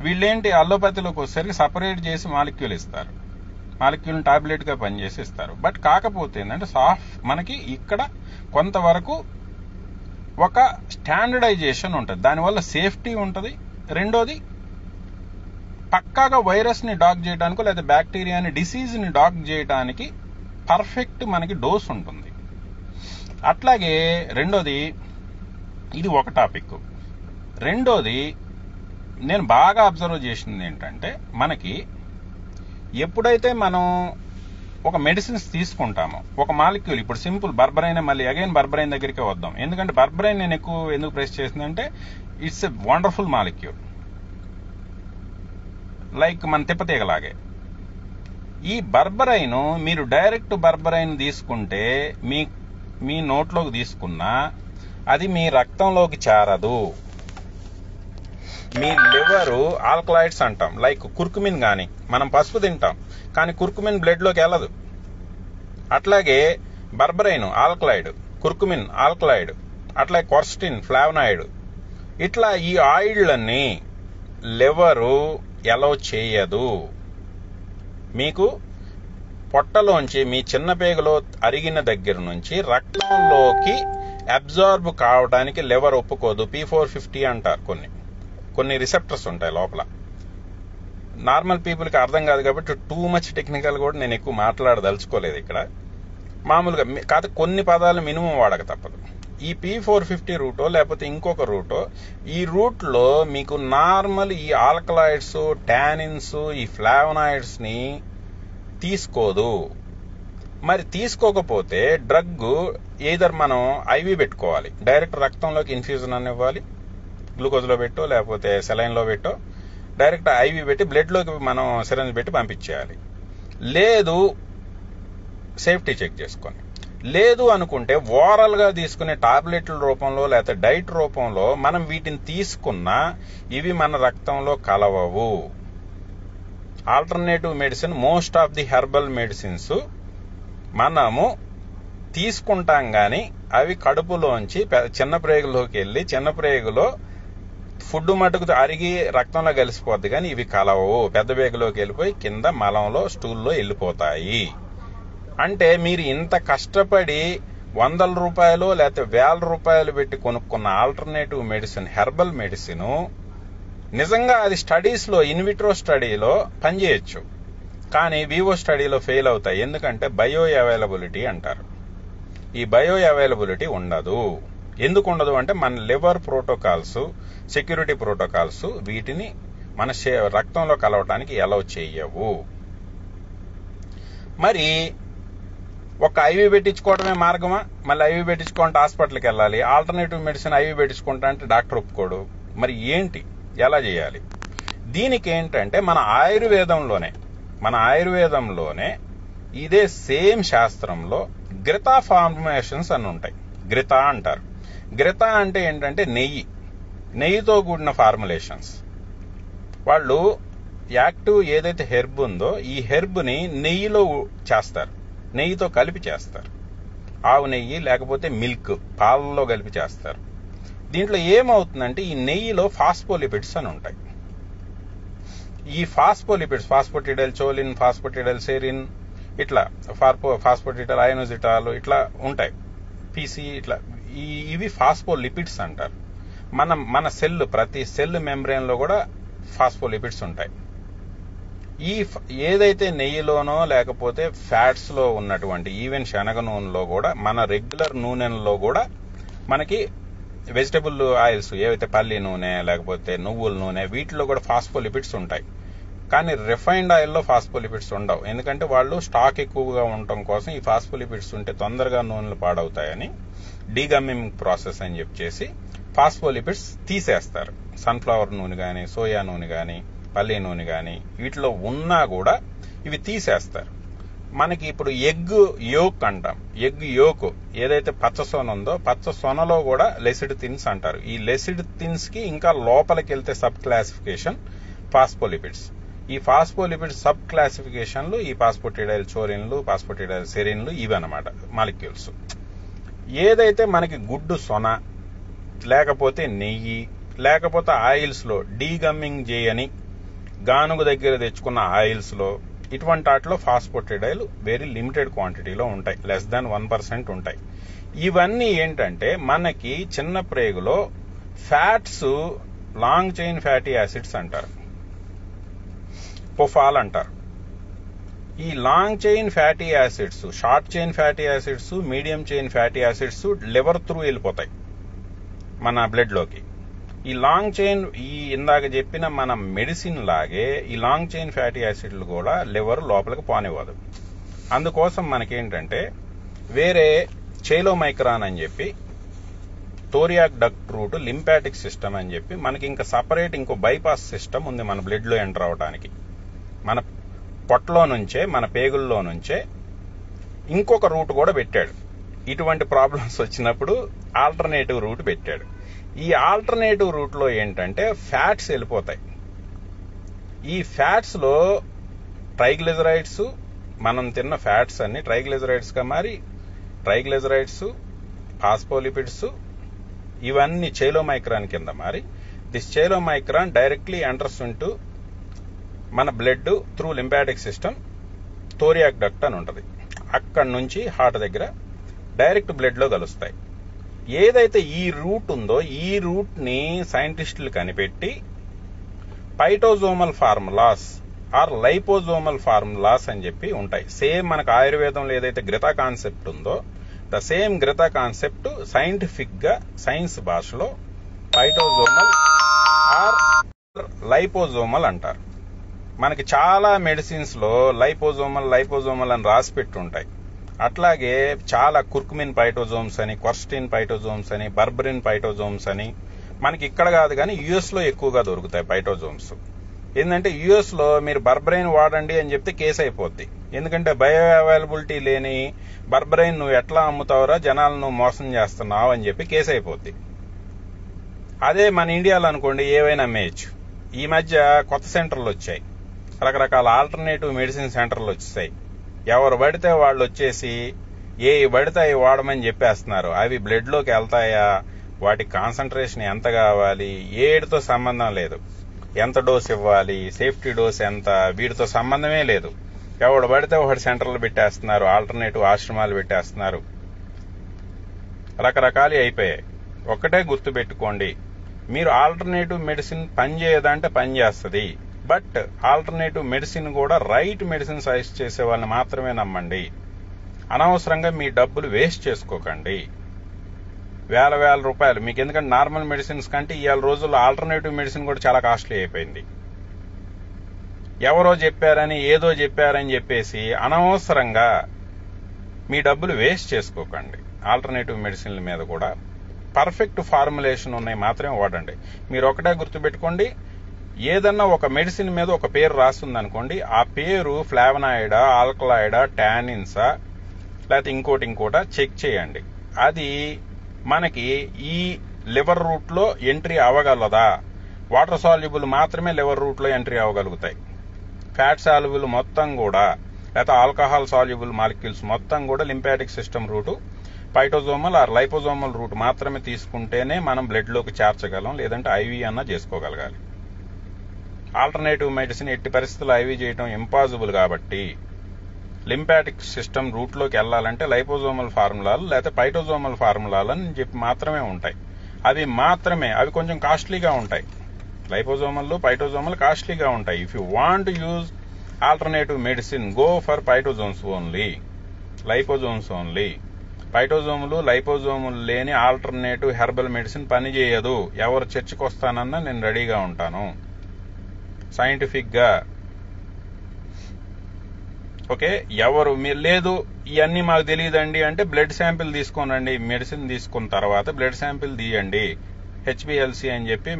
వీళ్ళేంటి అల్లోపతిలోకి వచ్చేసరికి సపరేట్ చేసి మాలిక్యూల్ ఇస్తారు, మాలిక్యూల్ని టాబ్లెట్ గా పనిచేసి ఇస్తారు. బట్ కాకపోతే ఏంటంటే మనకి ఇక్కడ కొంతవరకు ఒక స్టాండర్డైజేషన్ ఉంటుంది, దానివల్ల సేఫ్టీ ఉంటుంది. రెండోది, పక్కాగా వైరస్ ని డాక్ చేయడానికో లేదా బ్యాక్టీరియాని, డిసీజ్ ని డాక్ చేయడానికి పర్ఫెక్ట్ మనకి డోస్ ఉంటుంది. అట్లాగే రెండోది, ఇది ఒక టాపిక్. రెండోది నేను బాగా అబ్జర్వ్ చేసింది ఏంటంటే, మనకి ఎప్పుడైతే మనం ఒక మెడిసిన్స్ తీసుకుంటామో, ఒక మాలిక్యూల్, ఇప్పుడు సింపుల్ బర్బరైన్, మళ్ళీ అగైన్ బర్బరైన్ దగ్గరికే వద్దాం. ఎందుకంటే బర్బరైన్ నేను ఎందుకు ప్రెస్ చేసిందంటే it's a wonderful molecule, like మన తిప్పతీగలాగే. ఈ బర్బరైన్ మీరు డైరెక్ట్ బర్బరైన్ తీసుకుంటే మీ నోట్లోకి తీసుకున్నా అది మీ రక్తంలోకి చేరదు. మీ లివరు ఆల్కలాయిడ్స్ అంటాం, లైక్ కుర్కుమిన్. కానీ మనం పసుపు తింటాం, కానీ కుర్కుమిన్ బ్లడ్లోకి వెళ్ళదు. అట్లాగే బర్బరైన్ ఆల్కలాయిడ్, కుర్కుమిన్ ఆల్కలాయిడ్, అట్లాగే క్వర్స్టిన్ ఫ్లావనాయిడ్. ఇట్లా ఈ ఆయిళ్లన్నీ లివరు ఎలో చేయదు. మీకు పొట్టలోంచి మీ చిన్న పేగులో అరిగిన దగ్గర నుంచి రక్తంలోకి అబ్జార్బ్ కావడానికి లివర్ ఒప్పుకోదు. P450 అంటారు. కొన్ని రిసెప్టర్స్ ఉంటాయి లోపల. నార్మల్ పీపుల్కి అర్థం కాదు కాబట్టి టూ మచ్ టెక్నికల్ కూడా నేను ఎక్కువ మాట్లాడదలుచుకోలేదు ఇక్కడ. మామూలుగా కాదు, కొన్ని పదాలు మినిమం వాడక తప్పదు. ఈ P450 రూటో లేకపోతే ఇంకొక రూటో, ఈ రూట్లో మీకు నార్మల్ ఈ ఆల్కలాయిడ్స్, టానిన్స్, ఈ ఫ్లావనాయిడ్స్ ని తీసుకోదు. మరి తీసుకోకపోతే డ్రగ్ ఏదర్ మనం ఐవి పెట్టుకోవాలి, డైరెక్ట్ రక్తంలోకి ఇన్ఫ్యూజన్ అని ఇవ్వాలి, గ్లూకోజ్లో పెట్టో లేకపోతే సెలైన్లో పెట్టో డైరెక్ట్ ఐవి పెట్టి బ్లడ్లోకి మనం సిరంజ్ పెట్టి పంపించేయాలి. లేదు, సేఫ్టీ చెక్ చేసుకొని, లేదు అనుకుంటే ఓరల్గా తీసుకునే టాబ్లెట్ల రూపంలో లేకపోతే డైట్ రూపంలో మనం వీటిని తీసుకున్నా ఇవి మన రక్తంలో కలవవు. Alternative medicine, most of the herbal medicines మనము తీసుకుంటాం కానీ అవి కడుపులోంచి చిన్న ప్రేగులోకి వెళ్ళి చిన్న ప్రేగులో ఫుడ్ మటుకు అరిగి రక్తంలో కలిసిపోద్ది, కానీ ఇవి కలవవు. పెద్ద ప్రేగులోకి వెళ్ళిపోయి కింద మలంలో స్టూల్లో వెళ్ళిపోతాయి. అంటే మీరు ఇంత కష్టపడి ₹100 లేకపోతే ₹1000 పెట్టి కొనుక్కున్న ఆల్టర్నేటివ్ మెడిసిన్, హెర్బల్ మెడిసిన్, నిజంగా అది స్టడీస్లో, ఇన్విట్రో స్టడీలో పనిచేయచ్చు, కానీ వివో స్టడీలో ఫెయిల్ అవుతాయి. ఎందుకంటే బయో అవైలబిలిటీ అంటారు. ఈ బయో అవైలబిలిటీ ఉండదు. ఎందుకు ఉండదు అంటే మన లివర్ ప్రోటోకాల్స్, సెక్యూరిటీ ప్రోటోకాల్స్ వీటిని మన రక్తంలో కలవటానికి అలౌ చేయవు. మరి ఒక ఐవి పెట్టించుకోవడమే మార్గమా? మళ్ళీ ఐవి పెట్టించుకుంటే హాస్పిటల్కి వెళ్ళాలి. ఆల్టర్నేటివ్ మెడిసిన్ ఐవి పెట్టించుకుంటా అంటే డాక్టర్ ఒప్పుకోడు. మరి ఏంటి, ఎలా చేయాలి? దీనికి ఏంటంటే మన ఆయుర్వేదంలోనే ఇదే సేమ్ శాస్త్రంలో గ్రితా ఫార్ములేషన్స్ అని ఉంటాయి. గ్రితా అంటారు. గ్రితా అంటే ఏంటంటే నెయ్యితో కూడిన ఫార్ములేషన్స్. వాళ్ళు యాక్టివ్ ఏదైతే హెర్బ్ ఉందో ఈ హెర్బ్ని నెయ్యిలో చేస్తారు, నెయ్యితో కలిపి చేస్తారు. ఆవు నెయ్యి లేకపోతే మిల్క్, పాలలో కలిపి చేస్తారు. దీంట్లో ఏమవుతుందంటే ఈ నెయ్యిలో ఫాస్ఫోలిపిడ్స్ అని ఉంటాయి. ఈ ఫాస్ఫోలిపిడ్స్, ఫాస్ఫోటిడైల్ చోలిన్, ఫాస్ఫోటిడైల్ సెరిన్, ఇట్లా ఫాస్ఫోటిడైల్ అయనోజిటాల్ ఇట్లా ఉంటాయి, పీసీ, ఇట్లా ఇవి ఫాస్ఫోలిపిడ్స్ అంటారు. మన ప్రతి సెల్ మెంబ్రెయిన్ లో కూడా ఫాస్ఫోలిపిడ్స్ ఉంటాయి. ఏదైతే నెయ్యిలోనో లేకపోతే ఫ్యాట్స్ లో ఉన్నటువంటి, ఈవెన్ శనగ నూనెలో కూడా, మన రెగ్యులర్ నూనెల్లో కూడా మనకి వెజిటబుల్ ఆయిల్స్ ఏవైతే పల్లి నూనె లేకపోతే నువ్వుల నూనె వీటిలో కూడా ఫాస్ఫోలిపిడ్స్ ఉంటాయి. కానీ రిఫైన్డ్ ఆయిల్లో ఫాస్ఫోలిపిడ్స్ ఉండవు. ఎందుకంటే వాళ్ళు స్టాక్ ఎక్కువగా ఉండటం కోసం ఈ ఫాస్ఫోలిపిడ్స్ ఉంటే తొందరగా నూనెలు పాడవుతాయని డీగమ్మింగ్ ప్రాసెస్ అని చెప్పేసి ఫాస్ఫోలిపిడ్స్ తీసేస్తారు. సన్ఫ్లవర్ నూనె కానీ, సోయా నూనె కానీ, పల్లి నూనె కానీ వీటిలో ఉన్నా కూడా ఇవి తీసేస్తారు. మనకి ఇప్పుడు ఎగ్ యోక్ అంటాం. ఎగ్ యోక్ ఏదైతే పచ్చ సొన ఉందో, పచ్చ సొనలో కూడా లెసిడిథిన్స్ అంటారు. ఈ లెసిడిథిన్స్ కి ఇంకా లోపలికి వెళ్తే సబ్ క్లాసిఫికేషన్ ఫాస్ఫోలిపిడ్స్. ఈ ఫాస్ఫోలిపిడ్ సబ్ క్లాసిఫికేషన్లు ఈ ఫాస్ఫోటిడైల్ చోరిన్లు, ఫాస్ఫోటిడైల్ సెరిన్లు ఇవి అన్నమాట మాలిక్యూల్స్. ఏదైతే మనకి గుడ్డు సొన లేకపోతే నెయ్యి లేకపోతే ఆయిల్స్ లో డీగమ్మింగ్ చేయని గానుగు దగ్గర తెచ్చుకున్న ఆయిల్స్ లో ఇటువంటి వాటిలో ఫాస్ఫోటిడైల్ వెరీ లిమిటెడ్ క్వాంటిటీలో ఉంటాయి, లెస్ దాన్ 1% ఉంటాయి. ఇవన్నీ ఏంటంటే మనకి చిన్న ప్రేగులో fats, long chain fatty acids అంటారు, పొఫాల్ అంటారు. ఈ long chain fatty acids, short chain fatty acids, medium chain fatty acids liver through వెళ్ళిపోతాయి మన బ్లడ్ లోకి. ఈ లాంగ్ చైన్ ఇందాక చెప్పిన మన మెడిసిన్ లాగే ఈ లాంగ్ చైన్ ఫ్యాటీ యాసిడ్లు కూడా లివర్ లోపలికి పోనివ్వదు. అందుకోసం మనకేంటంటే వేరే చైలోమైక్రాన్ అని చెప్పి, థోరియాక్ డక్ట్ రూట్, లింపాటిక్ సిస్టమ్ అని చెప్పి మనకి ఇంకా సపరేట్ ఇంకో బైపాస్ సిస్టమ్ ఉంది మన బ్లడ్ లో ఎంటర్ అవడానికి. మన పొట్టలో నుంచే, మన పేగుల్లో నుంచే ఇంకొక రూట్ కూడా పెట్టాడు. ఇటువంటి ప్రాబ్లమ్స్ వచ్చినప్పుడు ఆల్టర్నేటివ్ రూట్ పెట్టాడు. ఈ ఆల్టర్నేటివ్ రూట్ లో ఏంటంటే ఫ్యాట్స్ వెళ్ళిపోతాయి. ఈ ఫ్యాట్స్ లో ట్రైగ్లిజరైడ్స్, మనం తిన్న ఫ్యాట్స్ అన్ని ట్రైగ్లిజరైడ్స్ గా మారి ట్రైగ్లిజరైడ్స్, ఫాస్ఫోలిపిడ్స్ ఇవన్నీ చైలోమైక్రాన్ కింద మారి this chylomicron directly enters into మన blood through lymphatic system, thoracic duct అని ఉంటుంది. అక్కడి నుంచి హార్ట్ దగ్గర డైరెక్ట్ బ్లడ్ లో కలుస్తాయి. ఏదైతే ఈ రూట్ ఉందో ఈ రూట్ ని సైంటిస్టులు కనిపెట్టి పైటోజోమల్ ఫార్ములాస్ ఆర్ లైపోజోమల్ ఫార్ములాస్ అని చెప్పి ఉంటాయి. సేమ్ మనకు ఆయుర్వేదంలో ఏదైతే గ్రితా కాన్సెప్ట్ ఉందో ద సేమ్ గ్రితా కాన్సెప్ట్ సైంటిఫిక్ గా సైన్స్ భాషలో పైటోజోమల్ ఆర్ లైపోజోమల్ అంటారు. మనకి చాలా మెడిసిన్స్ లో లైపోజోమల్ అని రాసి పెట్టి ఉంటాయి. అట్లాగే చాలా కుర్కుమిన్ పైటోజోమ్స్ అని, క్వర్స్టిన్ పైటోజోమ్స్ అని, బర్బరిన్ పైటోజోమ్స్ అని మనకి ఇక్కడ కాదు కానీ యుఎస్ లో ఎక్కువగా దొరుకుతాయి పైటోజోమ్స్. ఏంటంటే యుఎస్ లో మీరు బర్బరైన్ వాడండి అని చెప్తే కేసు అయిపోద్ది. ఎందుకంటే బయో అవైలబిలిటీ లేని బర్బరైన్ నువ్వు ఎట్లా అమ్ముతావురా, జనాలను నువ్వు మోసం చేస్తున్నావు అని చెప్పి కేసు అయిపోద్ది. అదే మన ఇండియాలో అనుకోండి ఏవైనా అమ్మేయచ్చు. ఈ మధ్య కొత్త సెంటర్లు వచ్చాయి, రకరకాల ఆల్టర్నేటివ్ మెడిసిన్ సెంటర్లు వచ్చాయి. ఎవరు పడితే వాళ్ళు వచ్చేసి ఏ పడితే అవి వాడమని చెప్పేస్తున్నారు. అవి బ్లడ్ లోకి వెళ్తాయా, వాటి కాన్సన్ట్రేషన్ ఎంత కావాలి, ఏటితో సంబంధం లేదు. ఎంత డోస్ ఇవ్వాలి, సేఫ్టీ డోస్ ఎంత, వీటితో సంబంధమే లేదు. ఎవడు పడితే ఒకటి సెంటర్లు పెట్టేస్తున్నారు, ఆల్టర్నేటివ్ ఆశ్రమాలు పెట్టేస్తున్నారు, రకరకాలు అయిపోయాయి. ఒక్కటే గుర్తు పెట్టుకోండి, మీరు ఆల్టర్నేటివ్ మెడిసిన్ పనిచేయదంటే పనిచేస్తుంది. బట్ ఆల్టర్నేటివ్ మెడిసిన్ కూడా రైట్ మెడిసిన్ సజెస్ట్ చేసే వాళ్ళని మాత్రమే నమ్మండి. అనవసరంగా మీ డబ్బులు వేస్ట్ చేసుకోకండి. వేల రూపాయలు మీకు, ఎందుకంటే నార్మల్ మెడిసిన్స్ కంటే ఇవాళ రోజుల్లో ఆల్టర్నేటివ్ మెడిసిన్ కూడా చాలా కాస్ట్లీ అయిపోయింది. ఎవరో చెప్పారని ఏదో చెప్పారని చెప్పేసి అనవసరంగా మీ డబ్బులు వేస్ట్ చేసుకోకండి. ఆల్టర్నేటివ్ మెడిసిన్ల మీద కూడా పర్ఫెక్ట్ ఫార్ములేషన్ ఉన్నాయి మాత్రమే వాడండి. మీరు ఒకటే గుర్తుపెట్టుకోండి, ఏదన్నా ఒక మెడిసిన్ మీద ఒక పేరు రాస్తుందనుకోండి, ఆ పేరు ఫ్లావనాయిడా, ఆల్కలాయిడా, టానిన్సా లేకపోతే ఇంకోటా చెక్ చేయండి. అది మనకి ఈ లివర్ రూట్ లో ఎంట్రీ అవ్వగలదా? వాటర్ సాల్యుబుల్ మాత్రమే లివర్ రూట్ లో ఎంట్రీ అవ్వగలుగుతాయి. ఫ్యాట్ సాల్యుబుల్ మొత్తం కూడా, లేకపోతే ఆల్కహాల్ సాల్యుబుల్ మాలిక్యూల్స్ మొత్తం కూడా lymphatic system route, phytosomal or liposomal route మాత్రమే తీసుకుంటేనే మనం బ్లడ్ లోకి చేర్చగలం, లేదంటే ఐవీ అన్నా చేసుకోగలగాలి. ఆల్టర్నేటివ్ మెడిసిన్ ఎట్టి పరిస్థితుల్లో ఐవీ చేయడం ఇంపాసిబుల్ కాబట్టి లింపాటిక్ సిస్టమ్ రూట్ లోకి వెళ్లాలంటే లైపోజోమల్ ఫార్ములాలు లేకపోతే పైటోజోమల్ ఫార్ములాలు అని చెప్పి మాత్రమే ఉంటాయి. అవి కొంచెం కాస్ట్లీగా ఉంటాయి. లైపోజోమల్, పైటోజోమల్ కాస్ట్లీగా ఉంటాయి. If you want use alternative medicine go for phytosomes only, liposomes only. పైటోజోములు, లైపోజోములు లేని ఆల్టర్నేటివ్ హెర్బల్ మెడిసిన్ పనిచేయదు. ఎవరు చర్చకు వస్తానన్నా నేను రెడీగా ఉంటాను సైంటిఫిక్ గా. ఓకే, ఎవరు మీరు లేదు ఇవన్నీ మాకు తెలియదండి అంటే బ్లడ్ శాంపిల్ తీసుకోనండి. మెడిసిన్ తీసుకున్న తర్వాత బ్లడ్ శాంపిల్ తీయండి. హెచ్బిఎల్సి అని చెప్పి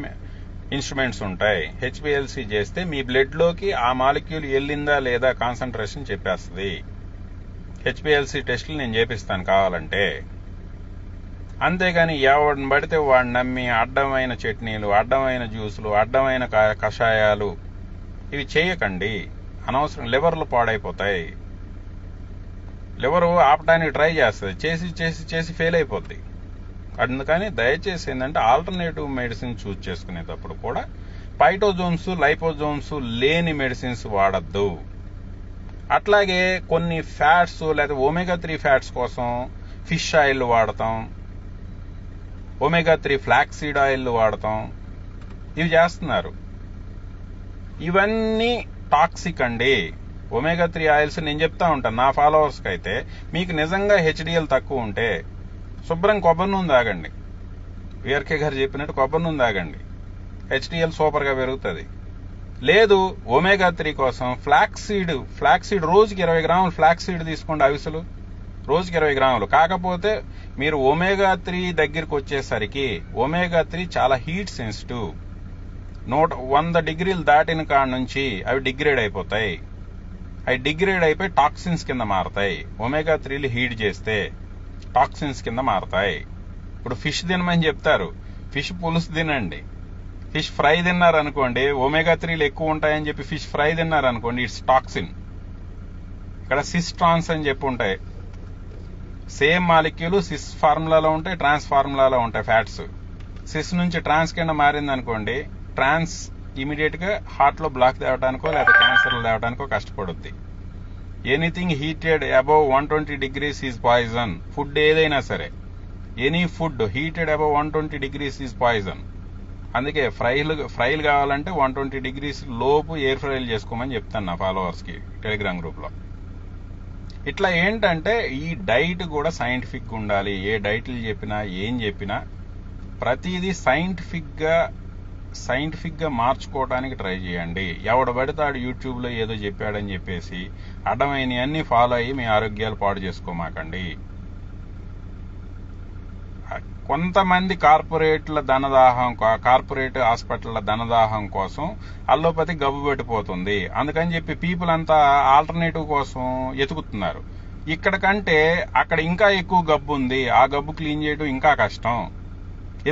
ఇన్స్ట్రుమెంట్స్ ఉంటాయి. హెచ్బిఎల్సి చేస్తే మీ బ్లడ్ లోకి ఆ మాలిక్యూల్ వెళ్ళిందా లేదా కాన్సన్ట్రేషన్ చెప్పేస్తుంది. హెచ్బిఎల్సి టెస్టులు నేను చేపిస్తాను కావాలంటే. అంతేగాని ఎవడిని పడితే వాడిని నమ్మి అడ్డమైన చట్నీలు, అడ్డమైన జ్యూసులు, అడ్డమైన కషాయాలు ఇవి చేయకండి. అనవసరం లివర్లు పాడైపోతాయి. లివరు ఆపడానికి ట్రై చేస్తుంది, చేసి చేసి చేసి ఫెయిల్ అయిపోద్ది. అందుకని దయచేసి ఏంటంటే ఆల్టర్నేటివ్ మెడిసిన్ చూజ్ చేసుకునేటప్పుడు కూడా పైటోజోమ్స్, లైపోజోమ్స్ లేని మెడిసిన్స్ వాడద్దు. అట్లాగే కొన్ని ఫ్యాట్స్ లేదా ఒమేగా 3 ఫ్యాట్స్ కోసం ఫిష్ ఆయిల్ వాడతాం, ఒమేగా 3 ఫ్లాక్సీడ్ ఆయిల్ వాడతాం, ఇవి చేస్తున్నారు. ఇవన్నీ టాక్సిక్ అండి. ఒమేగా 3 ఆయిల్స్ నేను చెప్తా ఉంటాను నా ఫాలోవర్స్ కి అయితే, మీకు నిజంగా హెచ్డిఎల్ తక్కువ ఉంటే శుభ్రం కొబ్బరి నూనె తాగండి. వీఆర్కే గారు చెప్పినట్టు కొబ్బరి నూనె తాగండి. హెచ్డిఎల్ సూపర్గా పెరుగుతుంది. లేదు ఒమేగా 3 కోసం ఫ్లాక్స్ సీడ్ రోజుకి 20 గ్రాములు ఫ్లాక్స్ సీడ్ తీసుకోండి. అవిసెలు రోజుకి 20 గ్రాములు. కాకపోతే మీరు ఒమేగా 3 దగ్గరికి వచ్చేసరికి ఒమేగా 3 చాలా హీట్ సెన్సిటివ్. 100 డిగ్రీలు దాటిన కాడ నుంచి అవి డిగ్రేడ్ అయిపోతాయి. అవి డిగ్రేడ్ అయిపోయి టాక్సిన్స్ కింద మారతాయి. ఒమేగా 3లు హీట్ చేస్తే టాక్సిన్స్ కింద మారతాయి. ఇప్పుడు ఫిష్ తినమని చెప్తారు, ఫిష్ పులుసు తినండి. ఫిష్ ఫ్రై తిన్నారనుకోండి, ఒమేగా 3లు ఎక్కువ ఉంటాయని చెప్పి ఫిష్ ఫ్రై తిన్నారనుకోండి, ఇట్స్ టాక్సిన్. ఇక్కడ సిస్ ట్రాన్స్ అని చెప్పి ఉంటాయి. సేమ్ మాలిక్యూల్ సిస్ ఫార్ములాలో ఉంటాయి, ట్రాన్స్ ఫార్ములాలో ఉంటాయి ఫ్యాట్స్. సిస్ నుంచి ట్రాన్స్ కింద మారింది అనుకోండి, ట్రాన్స్ ఇమీడియట్ గా హార్ట్ లో బ్లాక్ తేవడానికో లేదా క్యాన్సర్లు తేవడానికో కష్టపడుద్ది. Anything heated above 120 degrees is poison. Food ఏదైనా సరే, any food heated above 120 degrees is poison. అందుకే ఫ్రైలు కావాలంటే 120 degrees లోపు ఎయిర్ ఫ్రైలు చేసుకోమని చెప్తాను నా ఫాలోవర్స్ కి టెలిగ్రామ్ గ్రూప్ లో. ఇట్లా ఏంటంటే ఈ డైట్ కూడా సైంటిఫిక్ గా ఉండాలి. ఏ డైట్లు చెప్పినా ఏం చెప్పినా ప్రతిదీ సైంటిఫిక్ గా మార్చుకోవడానికి ట్రై చేయండి. ఎవడు పడితాడు యూట్యూబ్ లో ఏదో చెప్పాడని చెప్పేసి అడ్డమైన అన్ని ఫాలో అయ్యి మీ ఆరోగ్యాలు పాడు చేసుకోమాకండి. కొంతమంది కార్పొరేట్ హాస్పిటళ్ల ధనదాహం కోసం అల్లోపతి గబ్బు పెట్టిపోతుంది. అందుకని చెప్పి పీపుల్ అంతా ఆల్టర్నేటివ్ కోసం ఎతుకుతున్నారు. ఇక్కడ కంటే అక్కడ ఇంకా ఎక్కువ గబ్బు ఉంది. ఆ గబ్బు క్లీన్ చేయడం ఇంకా కష్టం.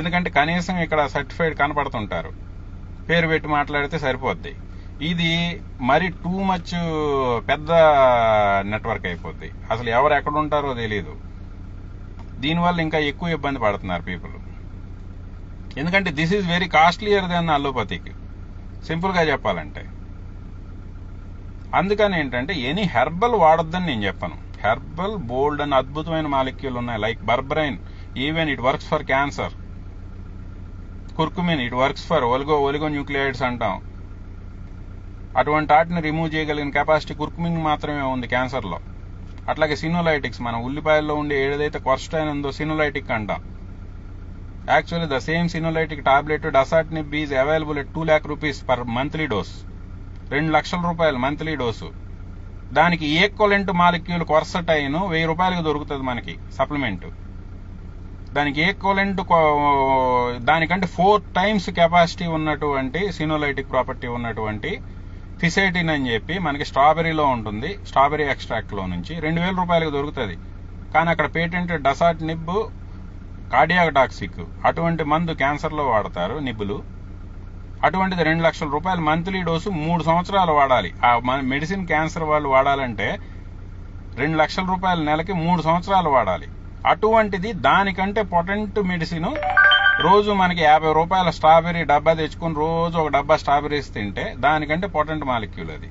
ఎందుకంటే కనీసం ఇక్కడ సర్టిఫైడ్ కనపడుతుంటారు, పేరు పెట్టి మాట్లాడితే సరిపోద్ది. ఇది మరి టూ మచ్ పెద్ద నెట్వర్క్ అయిపోద్ది. అసలు ఎవరు ఎక్కడ ఉంటారో తెలియదు. దీనివల్ల ఇంకా ఎక్కువ ఇబ్బంది పడుతున్నారు పీపుల్. ఎందుకంటే this is very costlier than అల్లోపతికి, సింపుల్ గా చెప్పాలంటే. అందుకని ఏంటంటే ఎనీ హెర్బల్ వాడొద్దని నేను చెప్పను. హెర్బల్ బోల్డ్ అని అద్భుతమైన మాలిక్యూల్ ఉన్నాయి. Like berberine, even it works for cancer. Curcumin, it works for oligo nucleotides అంటాం. అటువంటి వాటిని రిమూవ్ చేయగలిగిన కెపాసిటీ కుర్కుమిన్ మాత్రమే ఉంది క్యాన్సర్ లో. అట్లాగే సినోలైటిక్స్, మన ఉల్లిపాయల్లో ఉండే ఏదైతే క్వర్స్టైన్ ఉందో సినోలైటిక్ అంటాం. Actually the same senolytic tablet dasatinib is available at 2 lakh rupees per monthly dose. 2 లక్షల రూపాయలు మంత్లీ డోసు. దానికి ఈక్వలెంట్ మాలిక్యూల్ క్వర్సటైన్ 1000 రూపాయలకు దొరుకుతుంది మనకి సప్లిమెంట్. దానికి ఈక్వలెంట్ దానికంటే 4 times కెపాసిటీ ఉన్నటువంటి సినోలైటిక్ ప్రాపర్టీ ఉన్నటువంటి ఫిసైటిన్ అని చెప్పి మనకి స్ట్రాబెర్రీలో ఉంటుంది. స్ట్రాబెర్రీ ఎక్స్ట్రాక్ట్ లో నుంచి 2000 రూపాయలకు దొరుకుతుంది. కానీ అక్కడ పేటెంటెడ్ డసాటినిబ్ కార్డియాక్ టాక్సిక్. అటువంటి మందు క్యాన్సర్ లో వాడతారు నిబ్బులు. అటువంటిది 2 లక్షల రూపాయలు మంత్లీ డోసు 3 సంవత్సరాలు వాడాలి. ఆ మెడిసిన్ క్యాన్సర్ వాళ్ళు వాడాలంటే 2 లక్షల రూపాయల నెలకి 3 సంవత్సరాలు వాడాలి. అటువంటిది దానికంటే పొటెంట్ మెడిసిన్ రోజు మనకి 50 రూపాయల స్ట్రాబెర్రీ డబ్బా తెచ్చుకుని రోజు ఒక డబ్బా స్ట్రాబెర్రీస్ తింటే దానికంటే పొటెంట్ మాలిక్యూల్ అది.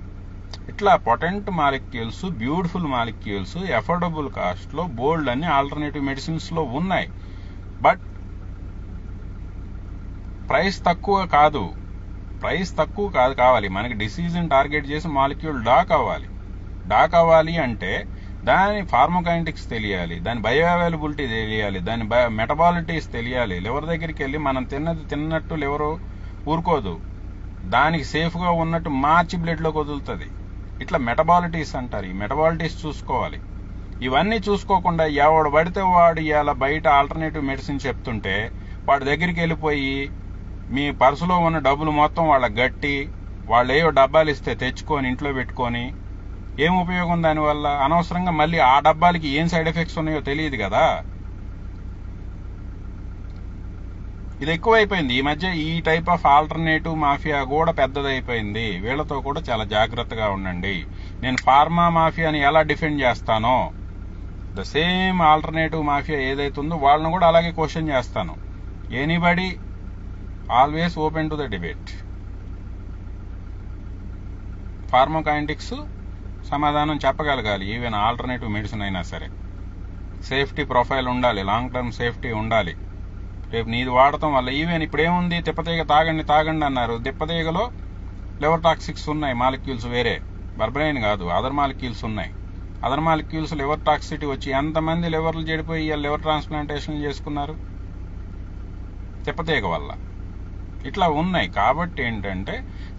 ఇట్లా potent molecules, beautiful molecules affordable cost లో బోల్డ్ అన్ని ఆల్టర్నేటివ్ మెడిసిన్స్ లో ఉన్నాయి. బట్ ప్రైస్ తక్కువ కాదు కావాలి. మనకి డిసీజ్ ని టార్గెట్ చేసి మాలిక్యూల్ డాక్ అవ్వాలి అంటే దాని ఫార్మోకైనెటిక్స్ తెలియాలి, దాని బయో అవైలబిలిటీ తెలియాలి, దాని మెటబాలిటీస్ తెలియాలి. లివర్ దగ్గరికి వెళ్ళి మనం తిన్నట్టు లివర్ ఊరుకోదు, దానికి సేఫ్ గా ఉన్నట్టు మార్చి బ్లడ్ లోకి వదులుతుంది. ఇట్లా మెటబాలిటీస్ అంటారు. ఈ మెటబాలిటీస్ చూసుకోవాలి. ఇవన్నీ చూసుకోకుండా ఎవడు పడితే వాడు ఇలా బయట ఆల్టర్నేటివ్ మెడిసిన్ చెప్తుంటే వాడి దగ్గరికి వెళ్ళిపోయి మీ పర్సులో ఉన్న డబ్బులు మొత్తం వాళ్ళకి గట్టి వాళ్ళు ఏవో డబ్బాలు ఇస్తే తెచ్చుకొని ఇంట్లో పెట్టుకొని ఏం ఉపయోగం దానివల్ల? అనవసరంగా మళ్ళీ ఆ డబ్బాలకి ఏం సైడ్ ఎఫెక్ట్స్ ఉన్నాయో తెలియదు కదా. ఇది ఎక్కువైపోయింది ఈ మధ్య. ఈ టైప్ ఆఫ్ ఆల్టర్నేటివ్ మాఫియా కూడా పెద్దదైపోయింది. వీళ్లతో కూడా చాలా జాగ్రత్తగా ఉండండి. నేను ఫార్మా మాఫియాని ఎలా డిఫెండ్ చేస్తానో ద సేమ్ ఆల్టర్నేటివ్ మాఫియా ఏదైతుందో వాళ్ళని కూడా అలాగే క్వశ్చన్ చేస్తాను. Anybody always open to the debate. Pharmacokinetics సమాధానం చెప్పగలగాలి. ఈవెన్ ఆల్టర్నేటివ్ మెడిసిన్ అయినా సరే సేఫ్టీ ప్రొఫైల్ ఉండాలి, లాంగ్ టర్మ్ సేఫ్టీ ఉండాలి. రేపు నీది వాడటం వల్ల ఈవెన్ ఇప్పుడు ఏముంది, తిప్పతీగ తాగండి అన్నారు. తిప్పతీగలో లివర్ టాక్సిక్స్ ఉన్నాయి, మాలిక్యూల్స్ వేరే, బర్బరైన్ కాదు, అదర్ మాలిక్యూల్స్ ఉన్నాయి. అదర్ మాలిక్యూల్స్ లివర్ టాక్సిటీ వచ్చి ఎంతమంది లివర్లు చెడిపోయి లివర్ ట్రాన్స్ప్లాంటేషన్ చేసుకున్నారు తిప్పతీగ వల్ల. ఇట్లా ఉన్నాయి. కాబట్టి ఏంటంటే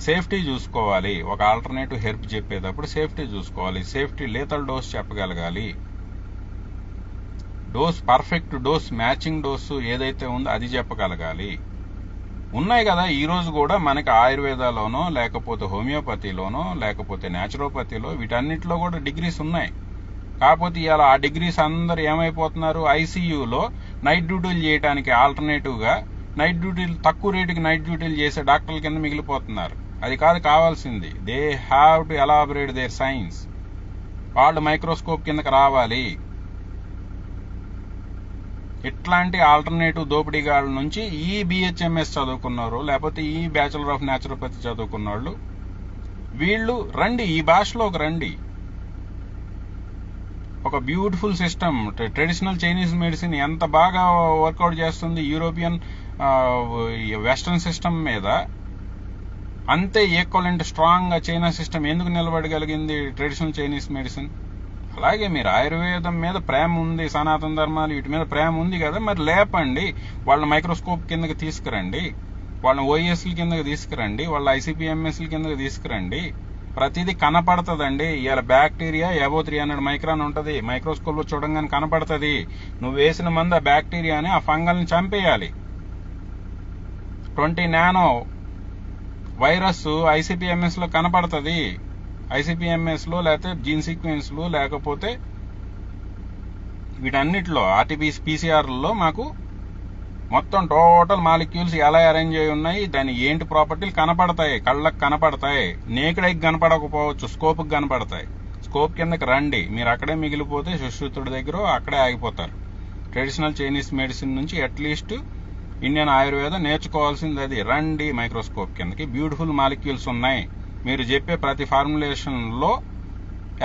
సేఫ్టీ చూసుకోవాలి. ఒక ఆల్టర్నేటివ్ హెర్బ్ చెప్పేటప్పుడు సేఫ్టీ చూసుకోవాలి. సేఫ్టీ లేతల్ డోస్ చెప్పగలగాలి. Dose, perfect dose, matching dose ఏదైతే ఉందో అది చెప్పగలగాలి. ఉన్నాయి కదా ఈ రోజు కూడా మనకి ఆయుర్వేదాలోనో లేకపోతే హోమియోపతిలోనో లేకపోతే న్యాచురోపతిలో వీటన్నిటిలో కూడా డిగ్రీస్ ఉన్నాయి. కాకపోతే ఇవాళ ఆ డిగ్రీస్ అందరు ఏమైపోతున్నారు, ఐసీయూలో నైట్ డ్యూటీలు చేయడానికి ఆల్టర్నేటివ్గా నైట్ డ్యూటీలు, తక్కువ రేటుకి నైట్ డ్యూటీలు చేసే డాక్టర్ల కింద మిగిలిపోతున్నారు. అది కాదు కావాల్సింది. They have to elaborate their science. వాళ్ళు మైక్రోస్కోప్ కిందకి రావాలి. ఇట్లాంటి ఆల్టర్నేటివ్ దోపిడీగాళ్ళ నుంచి ఈ బిహెచ్ఎంఎస్ చదువుకున్నారు, లేకపోతే ఈ బ్యాచులర్ ఆఫ్ న్యాచురోపతి చదువుకున్న వాళ్ళు వీళ్ళు రండి, ఈ భాషలోకి రండి. ఒక beautiful system. Traditional Chinese medicine ఎంత బాగా వర్కౌట్ చేస్తుంది యూరోపియన్ వెస్టర్న్ సిస్టమ్ మీద, అంతే ఈక్వలెంట్ స్ట్రాంగ్ గా చైనా సిస్టమ్ ఎందుకు నిలబడగలిగింది ట్రెడిషనల్ చైనీస్ మెడిసిన్. అలాగే మీరు ఆయుర్వేదం మీద ప్రేమ ఉంది, సనాతన ధర్మాలు వీటి మీద ప్రేమ ఉంది కదా, మరి లేపండి. వాళ్ళని మైక్రోస్కోప్ కిందకి తీసుకురండి, వాళ్ళని ఓఎస్ల కిందకి తీసుకురండి, వాళ్ళ ఐసీపీఎంఎస్ల కిందకి తీసుకురండి. ప్రతిదీ కనపడుతుందండి. ఇవాళ బ్యాక్టీరియా అబో 300 మైక్రాన్ ఉంటుంది, మైక్రోస్కోప్ లో చూడంగానే కనపడుతుంది. నువ్వు వేసిన మందు ఆ బ్యాక్టీరియాని, ఆ ఫంగల్ని చంపేయాలి. 20 నానో వైరస్ ఐసీపీఎంఎస్ లో కనపడుతుంది. ఐసీపీఎంఎస్ లో లేకపోతే జీన్ సీక్వెన్స్ లో లేకపోతే వీటన్నిటిలో ఆర్టీపీసీఆర్లో మాకు మొత్తం టోటల్ మాలిక్యూల్స్ ఎలా అరేంజ్ అయి ఉన్నాయి, దాని ఏంటి ప్రాపర్టీలు కనపడతాయి, కళ్ళకు కనపడతాయి. నేకుడైకి కనపడకపోవచ్చు, స్కోప్కి కనపడతాయి. స్కోప్ కిందకి రండి. మీరు అక్కడే మిగిలిపోతే సుశ్రుతుడి దగ్గర అక్కడే ఆగిపోతారు. ట్రెడిషనల్ చైనీస్ మెడిసిన్ నుంచి అట్లీస్ట్ ఇండియన్ ఆయుర్వేదం నేర్చుకోవాల్సింది అది. రండి మైక్రోస్కోప్ కిందకి. బ్యూటిఫుల్ మాలిక్యూల్స్ ఉన్నాయి. మీరు చెప్పే ప్రతి ఫార్ములేషన్ లో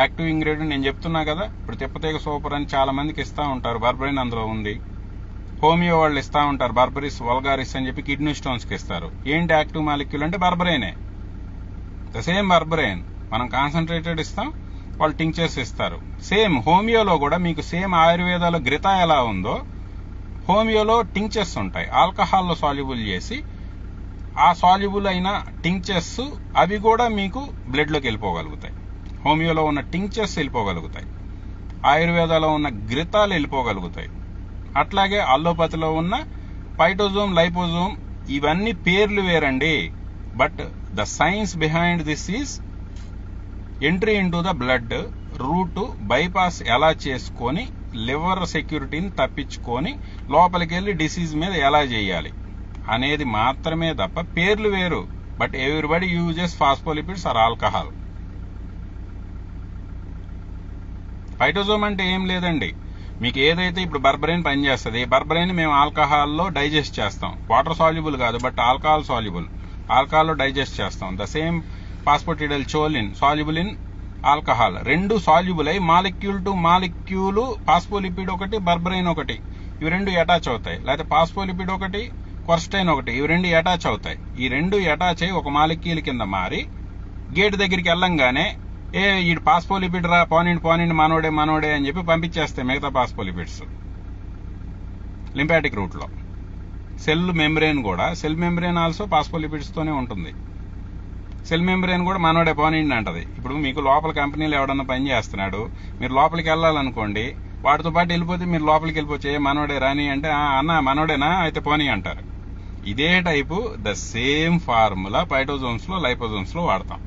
యాక్టివ్ ఇంగ్రీడియంట్ నేను చెప్తున్నా కదా. ఇప్పుడు తిప్పతీగ సూపర్ అని చాలా మందికి ఇస్తా ఉంటారు, బర్బరైన్ అందులో ఉంది. హోమియో వాళ్ళు ఇస్తా ఉంటారు బర్బరిస్ వల్గారిస్ అని చెప్పి కిడ్నీ స్టోన్స్ కి ఇస్తారు. ఏంటి యాక్టివ్ మాలిక్యూల్ అంటే బర్బరైనే, ద సేమ్ బర్బరైన్. మనం కాన్సన్ట్రేటెడ్ ఇస్తాం, వాళ్ళు టింక్చర్స్ ఇస్తారు. సేమ్ హోమియోలో కూడా మీకు సేమ్ ఆయుర్వేదాలో గ్రితా ఎలా ఉందో హోమియోలో టింక్చర్స్ ఉంటాయి, ఆల్కహాల్లో సాల్యుబుల్ చేసి. ఆ సాల్యుబుల్ అయిన టింక్చర్స్ అవి కూడా మీకు బ్లడ్ లోకి వెళ్ళిపోగలుగుతాయి. హోమియోలో ఉన్న టింక్చర్స్ వెళ్ళిపోగలుగుతాయి, ఆయుర్వేదాలో ఉన్న గ్రితాలు వెళ్ళిపోగలుగుతాయి. అట్లాగే అల్లోపతిలో ఉన్న పైటోజోమ్, లైపోజోమ్, ఇవన్నీ పేర్లు వేరండి. But the science behind this is entry into the blood, route bypass ఎలా చేసుకొని లివర్ సెక్యూరిటీని తప్పించుకొని లోపలికి వెళ్ళి డిసీజ్ మీద ఎలా చేయాలి అనేది మాత్రమే తప్ప పేర్లు వేరు. But everybody uses phospholipids or alcohol. Phytosome అంటే ఏం లేదండి, మీకు ఏదైతే ఇప్పుడు బర్బరైన్ పనిచేస్తుంది, బర్బరైన్ మేము ఆల్కహాల్లో డైజెస్ట్ చేస్తాం. వాటర్ సాల్యుబుల్ కాదు, బట్ ఆల్కహాల్ సాల్యుబుల్. ఆల్కహాల్లో డైజెస్ట్ చేస్తాం. The same phosphatidyl choline soluble in alcohol. రెండు సాల్యుబుల్ అయి మాలిక్యూల్ టు మాలిక్యూల్, ఫాస్ఫోలిపిడ్ ఒకటి, బర్బరైన్ ఒకటి, ఇవి రెండు అటాచ్ అవుతాయి. లేకపోతే ఫాస్ఫోలిపిడ్ ఒకటి, క్వర్స్టైన్ ఒకటి, ఇవి రెండు అటాచ్ అవుతాయి. ఈ రెండు అటాచ్ అయ్యి ఒక మాలిక్యూల్ కింద మారి గేట్ దగ్గరికి వెళ్ళంగానే ఈ ఫాస్ఫోలిపిడ్ రా, పోనిండి మనోడే అని చెప్పి పంపించేస్తాయి మిగతా ఫాస్ఫోలిపిడ్స్ లింపాటిక్ రూట్ లో. సెల్ మెంబ్రెయిన్ కూడా, సెల్ మెంబ్రెయిన్ ఆల్సో ఫాస్ఫోలిపిడ్స్ తోనే ఉంటుంది. సెల్ మెంబ్రెయిన్ కూడా మనోడే పోనిండి అంటది. ఇప్పుడు మీకు లోపల కంపెనీలో ఎవడన్నా పని చేస్తున్నాడు, మీరు లోపలికి వెళ్ళాలనుకోండి, వాటితో పాటు వెళ్ళిపోతే మీరు లోపలికి వెళ్ళిపోతే మనోడే రాని అంటే అన్న మనోడేనా అయితే పోనీ అంటారు. ఇదే టైపు ద సేమ్ ఫార్ములా పైటోజోమ్స్ లో, లైపోజోమ్స్ లో వాడతాం.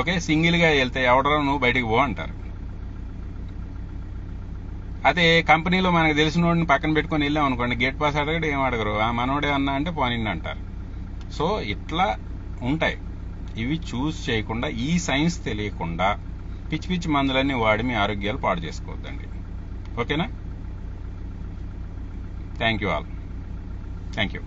ఓకే, సింగిల్ గా వెళ్తే ఎవడరా నువ్వు బయటికి పో అంటారు. అదే కంపెనీలో మనకు తెలిసిన వాడిని పక్కన పెట్టుకుని వెళ్ళాం అనుకోండి, గేట్ పాస్ అడగడు, ఏం అడగరు, ఆ మనోడే అన్నా అంటే పోనిండి అంటారు. సో ఇట్లా ఉంటాయి. ఇవి చూస్ చేయకుండా, ఈ సైన్స్ తెలియకుండా పిచ్చి పిచ్చి మందులన్నీ వాడి మీ ఆరోగ్యాలు పాడు చేసుకోవద్దండి. ఓకేనా? Thank you all. Thank you.